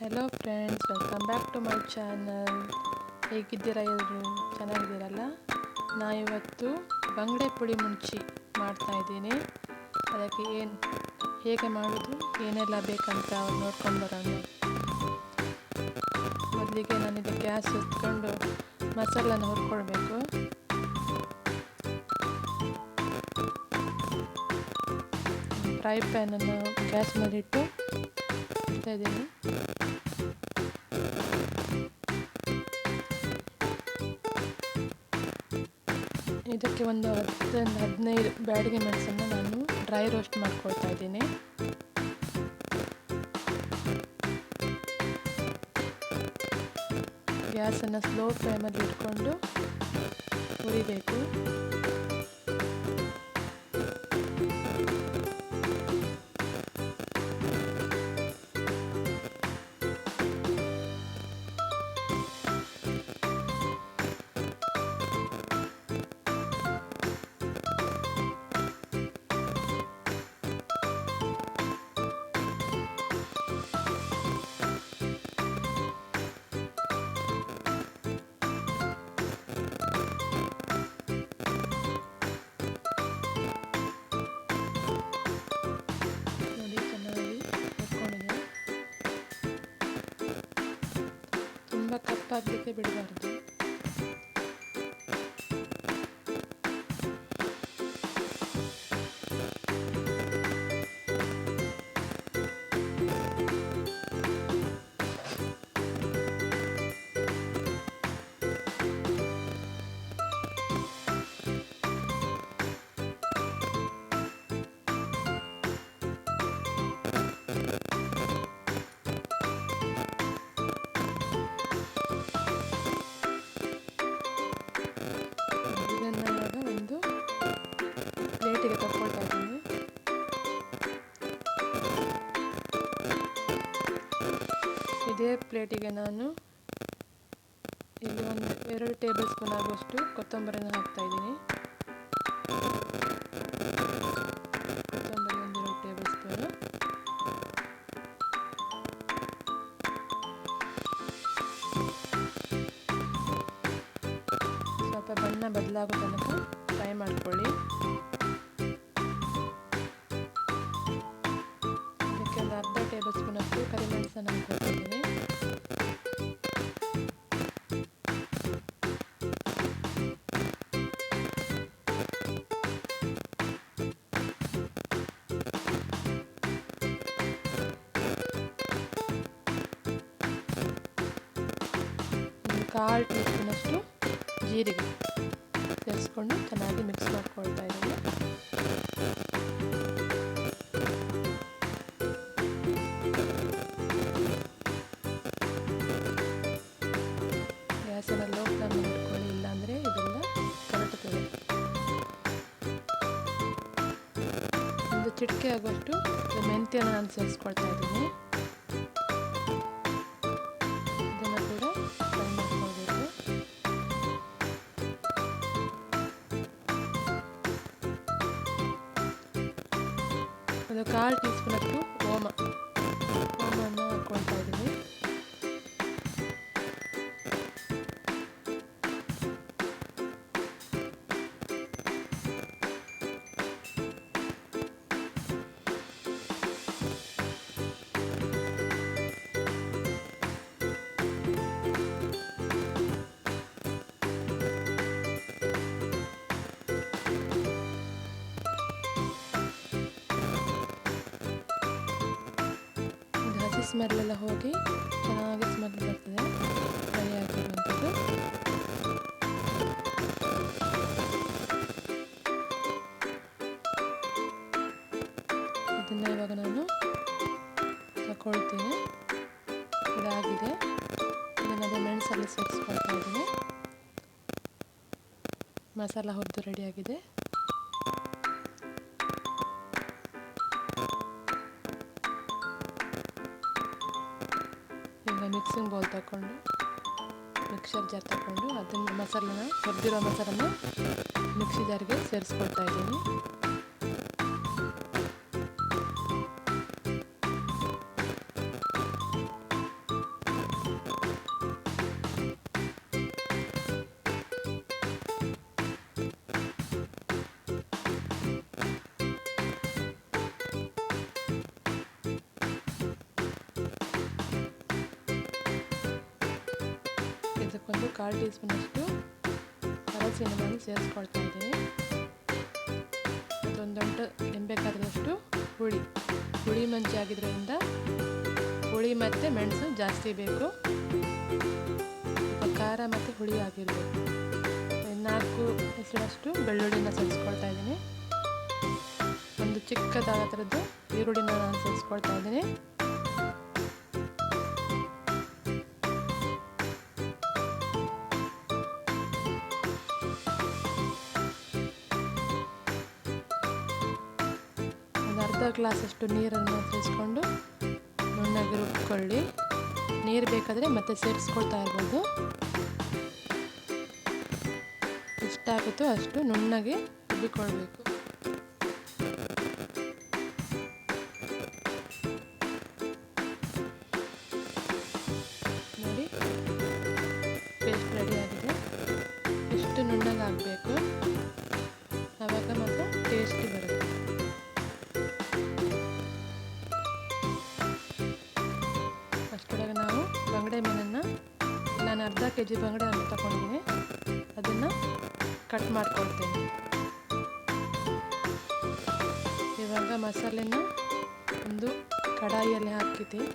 Hello friends, welcome back to my channel. ಹೇಗಿದ್ದೀರಾ ಎಲ್ಲರೂ? ಚೆನ್ನಾಗಿದ್ದೀರಲ್ಲ? ಇವತ್ತು ಬಂಗಡೆ ಪುಳಿ ಮುಂಚಿ ಮಾಡ್ತಾಯಿದ್ದೀನಿ. ಅದಕ್ಕೆ ಹೇಗೆ ಮಾಡೋದು, ಏನೆಲ್ಲ ಬೇಕಂತ ನೋಡ್ಕೊಂಡು ಬರೋಣ. ಮೊದಲಿಗೆ ನಾನಿಗೆ ಗ್ಯಾಸ್ ಹೊತ್ಕೊಂಡು ಮಸಾಲನ ಹುರ್ಕೊಳ್ಬೇಕು. ಫ್ರೈ ಪ್ಯಾನನ್ನು ಗ್ಯಾಸ್ ಮೇಲಿಟ್ಟು ಇಡ್ತಾ ಇದ್ದೀನಿ. ಇದಕ್ಕೆ ಒಂದು 10-15 ಬ್ಯಾಡಗಿ ಮೆಣಸನ್ನು ನಾನು ಡ್ರೈ ರೋಸ್ಟ್ ಮಾಡ್ಕೊಳ್ತಾ ಇದ್ದೀನಿ. ಗ್ಯಾಸನ್ನು ಸ್ಲೋ ಫ್ಲೇಮಲ್ಲಿ ಇಟ್ಕೊಂಡು ಹುರಿಬೇಕು. ತುಂಬ ಕಪ್ಪಾಗಲಿಕ್ಕೆ ಬಿಡಬಾರ್ದು. ಒಂದು ಪ್ಲೇಟಿಗೆ ತಗೊಳ್ತಾ ಇದ್ದೀನಿ. ಇದೇ ಪ್ಲೇಟಿಗೆ ನಾನು ಇಲ್ಲಿ ಒಂದು 2 ಟೇಬಲ್ ಸ್ಪೂನ್ ಆಗುವಷ್ಟು ಕೊತ್ತಂಬರಿನ ಹಾಕ್ತಾ ಇದ್ದೀನಿ. ಕೊತ್ತಂಬರಿ ಒಂದು 2 ಟೇಬಲ್ ಸ್ಪೂನು. ಸ್ವಲ್ಪ ಬಣ್ಣ ಬದಲಾಗೋ ತನಕ ಫ್ರೈ ಮಾಡ್ಕೊಳ್ಳಿ. ಅದಕ್ಕೆ ಒಂದು ಅರ್ಧ ಟೇಬಲ್ ಸ್ಪೂನ್ ಅಷ್ಟು ಕರಿಮೆಣಸನ್ನು ಹಾಕ್ಕೊಳ್ತಿದ್ದೀನಿ. ಒಂದು 1/4 ಟೀ ಸ್ಪೂನಷ್ಟು ಜೀರಿಗೆ ಸೇರಿಸ್ಕೊಂಡು ಚೆನ್ನಾಗಿ ಮಿಕ್ಸ್ ಮಾಡ್ಕೊಳ್ತಾ ಇದ್ದೀನಿ. ಗ್ಯಾಸನ್ನು ಲೋ ಫ್ಲೇಮಲ್ಲಿ ಇಟ್ಕೊಳ್ಳಿ, ಇಲ್ಲಾಂದರೆ ಇದೆಲ್ಲ ಕರಟುತ್ತದೆ. ಒಂದು ಚಿಟಿಕೆ ಆಗುವಷ್ಟು ಮೆಂತ್ಯನ ನಾನು ಸೇರಿಸ್ಕೊಳ್ತಾ ಇದ್ದೀನಿ. ಇದನ್ನು ಕೂಡ ಫ್ರೈ ಮಾಡ್ಕೊಳ್ಬೇಕು. ಒಂದು 1/4 ಟೀ ಸ್ಪೂನಷ್ಟು ಓಮನ್ನು ಹಾಕ್ಕೊಳ್ತಾ ಇದ್ದೀನಿ. ಹಸಿ ಸ್ಮೆಲ್ಲೆಲ್ಲ ಹೋಗಿ ಚೆನ್ನಾಗಿ ಸ್ಮೆಲ್ ಬರ್ತದೆ. ಫ್ರೈ ಆಗಿರುವಂಥದ್ದು. ಇದನ್ನು ಇವಾಗ ನಾನು ತಗೊಳ್ತೀನಿ. ಇದಾಗಿದೆ. ಇದನ್ನು ಅದೇ ಮೆಣಸಲ್ಲಿ ಸೇರಿಸ್ಕೊಳ್ತಾ ಇದ್ದೀನಿ. ಮಸಾಲ ಹುರಿದು ರೆಡಿಯಾಗಿದೆ. ಈಗ ಮಿಕ್ಸಿಂಗ್ ಬೌಲ್ ತಗೊಂಡು ಮಿಕ್ಸರ್ ಜಾರ್ ತಗೊಂಡು ಅದನ್ನು ಹುರಿದಿರೋ ಮಸಾಲನ ಮಿಕ್ಸಿ ಜಾರ್ಗೆ ಸೇರಿಸ್ಕೊಳ್ತಾ ಇದ್ದೀನಿ. 1/4 ಟೀ ಸ್ಪೂನಷ್ಟು ಹಲಸಿನನ್ನು ಸೇರಿಸ್ಕೊಳ್ತಾ ಇದ್ದೀನಿ. ಒಂದು ದೊಡ್ಡ ನಿಂಬೆಕಾಯಿಯಷ್ಟು ಹುಳಿ ಮಂಚಿ ಆಗಿದ್ದರಿಂದ ಹುಳಿ ಮತ್ತು ಮೆಣಸು ಜಾಸ್ತಿ ಬೇಕು, ಸ್ವಲ್ಪ ಖಾರ ಮತ್ತು ಹುಳಿ ಆಗಿರಬೇಕು. 4 ಹೆಸರಷ್ಟು ಬೆಳ್ಳುಳ್ಳಿನ ಸೇರಿಸ್ಕೊಳ್ತಾ ಇದ್ದೀನಿ. ಒಂದು ಚಿಕ್ಕದಾದ ಥರದ್ದು ಈರುಳ್ಳಿನ ನಾನು ಸೇರಿಸ್ಕೊಳ್ತಾ ಇದ್ದೀನಿ. ಒಂದು ಅರ್ಧ ಗ್ಲಾಸಷ್ಟು ನೀರನ್ನು ಸೇರಿಸ್ಕೊಂಡು ನುಣ್ಣಗೆ ರುಬ್ಕೊಳ್ಳಿ. ನೀರು ಬೇಕಾದರೆ ಮತ್ತೆ ಸೇರಿಸ್ಕೊಳ್ತಾ ಇರ್ಬೋದು. ಎಷ್ಟಾಗುತ್ತೋ ಅಷ್ಟು ನುಣ್ಣಗೆ ರುಬ್ಬಿಕೊಳ್ಬೇಕು. ನೋಡಿ, ಪೇಸ್ಟ್ ರೆಡಿ ಆಗಿದೆ. ಇಷ್ಟು ನುಣ್ಣಗೆ ಆಗಬೇಕು, ಆವಾಗ ಮಾತ್ರ ಟೇಸ್ಟಿ ಬರುತ್ತೆ. ಅಷ್ಟರೊಳಗೆ ನಾವು ಬಂಗಡೆ ಮೀನನ್ನು, ನಾನು ಅರ್ಧ kg ಬಂಗಡೆ ಅನ್ನು ತಗೊಂಡಿದ್ದೀನಿ, ಅದನ್ನು ಕಟ್ ಮಾಡ್ಕೊಳ್ತೇನೆ. ಇವಾಗ ಮಸಾಲೆನ ಒಂದು ಕಡಾಯಿಯಲ್ಲಿ ಹಾಕಿರ್ತೀನಿ.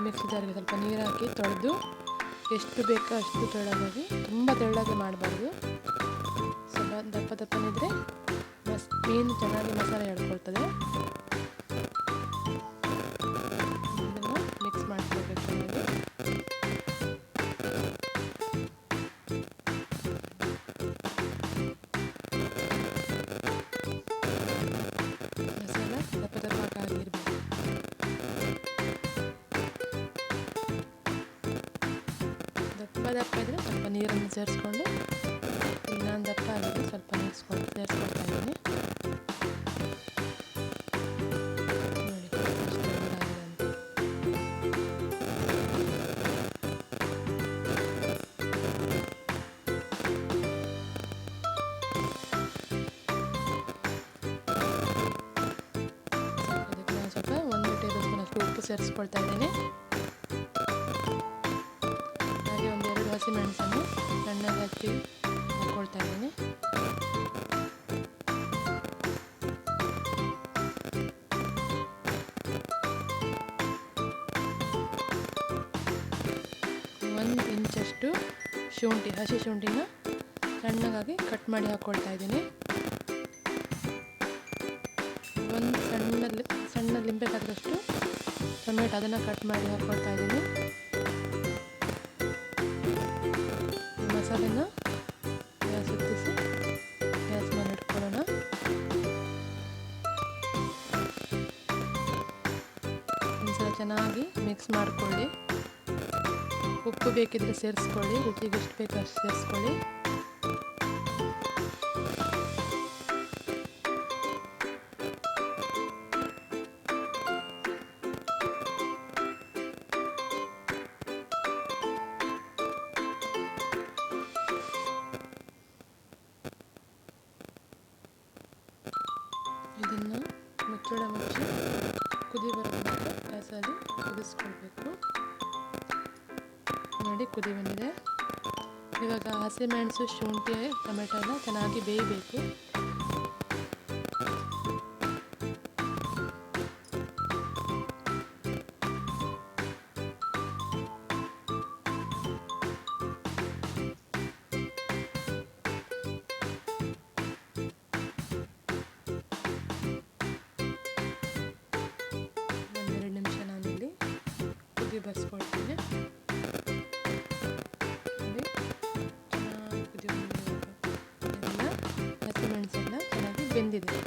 ಮಿಕ್ಸಿ ಜಾರಿಗೆ ಸ್ವಲ್ಪ ನೀರು ಹಾಕಿ ತೊಳೆದು, ಎಷ್ಟು ಬೇಕೋ ಅಷ್ಟು ತೆಳ್ಳಗಾಗಿ, ತುಂಬ ತೆಳ್ಳಗೆ ಮಾಡಬಾರ್ದು. ಸ್ವಲ್ಪ ದಪ್ಪನಿದ್ರೆ ಮೀನು ಚೆನ್ನಾಗಿ ಮಸಾಲೆ ಎಳ್ಕೊಳ್ತದೆ. ಇದನ್ನು ಮಿಕ್ಸ್ ಮಾಡ್ಕೊಳ್ಬೇಕು ಚೆನ್ನಾಗಿ. ಮಸಾಲ ದಪ್ಪಕ್ಕಾಗಿರ್ಬೇಕು. ದಪ್ಪ ಇದ್ದರೆ ಸ್ವಲ್ಪ ನೀರನ್ನು ಸೇರಿಸ್ಕೊಂಡು, ಈಗ ನಾನು ದಪ್ಪ ಆಗಿದ್ರೆ ಸ್ವಲ್ಪ ಸೇರಿಸ್ಕೊಳ್ತಾ ಇದ್ದೀನಿ. ನೋಡಿ ಎಷ್ಟು ಚೆನ್ನಾಗಿದೆ ಅಂತ. ಅದಕ್ಕೆ ನಾನು ಸ್ವಲ್ಪ 1 ಟೇಬಲ್ ಸ್ಪೂನ್ ಅಷ್ಟು ಉಪ್ಪು ಸೇರಿಸ್ಕೊಳ್ತಾ ಇದ್ದೀನಿ. ಹಾಗೆ 2 ಹಸಿಮೆಣಸನ್ನು ಸಣ್ಣಗೆ ಹಚ್ಚಿ ಹಾಕ್ಕೊಳ್ತಾ ಇದ್ದೀನಿ. ಒಂದು ಇಂಚಷ್ಟು ಹಸಿ ಶುಂಠಿನ ಸಣ್ಣಗಾಗಿ ಕಟ್ ಮಾಡಿ ಹಾಕ್ಕೊಳ್ತಾ ಇದ್ದೀನಿ. ಒಂದು ಸಣ್ಣ ಲಿಂಬೆಕಾಯಿಯಷ್ಟು ಟೊಮೆಟೊ, ಅದನ್ನು ಕಟ್ ಮಾಡಿ ಹಾಕ್ಕೊಳ್ತಾ ಇದ್ದೀನಿ. ಮಸಾಲೆನ ಗ್ಯಾಸ್ ಹೊತ್ತಿಸಿ ಗ್ಯಾಸ್ ಮೇಲೆ ಇಟ್ಕೊಳ್ಳೋಣ. ಒಂದ್ಸಲ ಚೆನ್ನಾಗಿ ಮಿಕ್ಸ್ ಮಾಡಿಕೊಳ್ಳಿ. ಉಪ್ಪು ಬೇಕಿದ್ರೆ ಸೇರಿಸ್ಕೊಳ್ಳಿ, ರುಚಿಗೆ ಎಷ್ಟು ಬೇಕು ಅಷ್ಟು ಸೇರಿಸ್ಕೊಳ್ಳಿ. ಇದನ್ನು ಮುಚ್ಚಳ ಮುಚ್ಚಿ ಕುದಿ ಬರಬೇಕು. ಗ್ಯಾಸಲ್ಲಿ ಕುದಿಸ್ಕೊಳ್ಬೇಕು. ನೋಡಿ, ಕುದಿ ಬಂದಿದೆ. ಇವಾಗ ಹಸಿಮೆಣಸು, ಶುಂಠಿ, ಟೊಮೆಟೊ ಎಲ್ಲ ಚೆನ್ನಾಗಿ ಬೇಯಬೇಕು. ಬಸ್ಕೊಳ್ತೀನಿ. ಚೆನ್ನಾಗಿ ಕುದಿ ಎಲ್ಲ ಹಸಿಮೆಣಸೆಲ್ಲ ಚೆನ್ನಾಗಿ ಬೆಂದಿದೆ.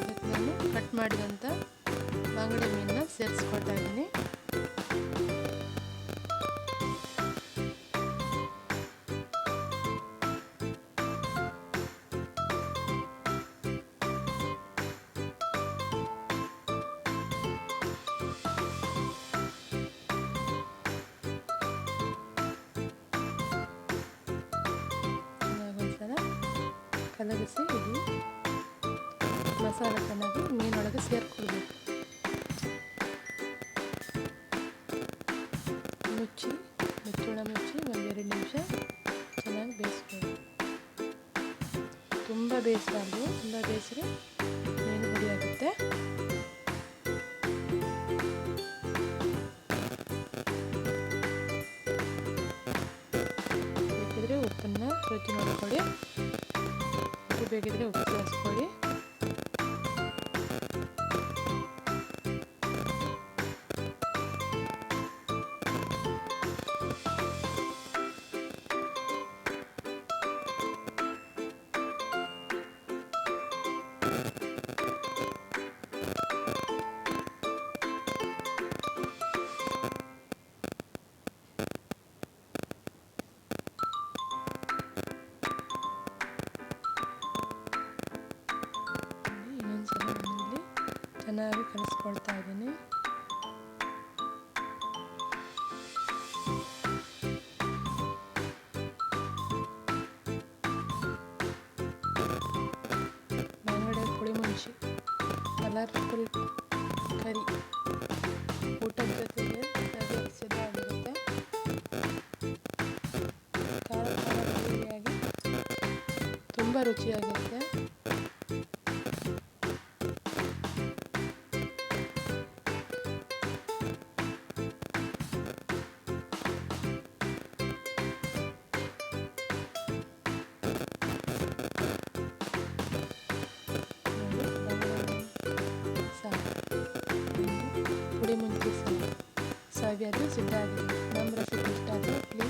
ಅದಕ್ಕೆ ನಾನು ಕಟ್ ಮಾಡಿದಂಥ ಬಂಗಡೆ ಮೀನನ್ನ ಸೇರಿಸ್ಕೊಳ್ತಾ ಇದ್ದೀನಿ. ಕಲಗಿಸಿ ಇದು ಮಸಾಲೆ ಚೆನ್ನಾಗಿ ಮೀನೊಳಗೆ ಸೇರಿಕೊಳ್ಬೇಕು. ಮುಚ್ಚಳ ಮುಚ್ಚಿ ಒಂದು 2 ನಿಮಿಷ ಚೆನ್ನಾಗಿ ಬೇಯಿಸ್ಬೇಕು. ತುಂಬ ಬೇಯಿಸಬಾರ್ದು, ತುಂಬ ಬೇಯಿಸಿದ್ರೆ ಮೀನು ಹುಳಿ ಆಗುತ್ತೆ. ಬೇಕಿದ್ರೆ ಉಪ್ಪನ್ನು ರುಚಿ ನೋಡ್ಕೊಳ್ಳಿ, ಬೇಕಿದ್ರೆ ಉಪ್ಪು ಸೇರಿಸ್ಕೊಳ್ಳಿ. ಚೆನ್ನಾಗಿ ಕಲಿಸ್ಕೊಳ್ತಾ ಇದ್ದೀನಿ. ಬಂಗಡೆ ಪುಳಿಮುಂಚಿ ಕಲರ್ಫುಲ್ ಕರಿ ಊಟದ ಜೊತೆಗೆ ಸಿದ್ಧವಾಗಿರುತ್ತೆ. ಖಾರ ಖಾರಿಯಾಗಿ ತುಂಬ ರುಚಿಯಾಗಿರುತ್ತೆ. ಪುಡಿ ಮುಂಚಿ ಸವಿಯಲು ಸಿದ್ಧ ಆಗಿದೆ. ನಮ್ಮ ರೆಸಿಪಿ ಇಷ್ಟ ಆದರೆ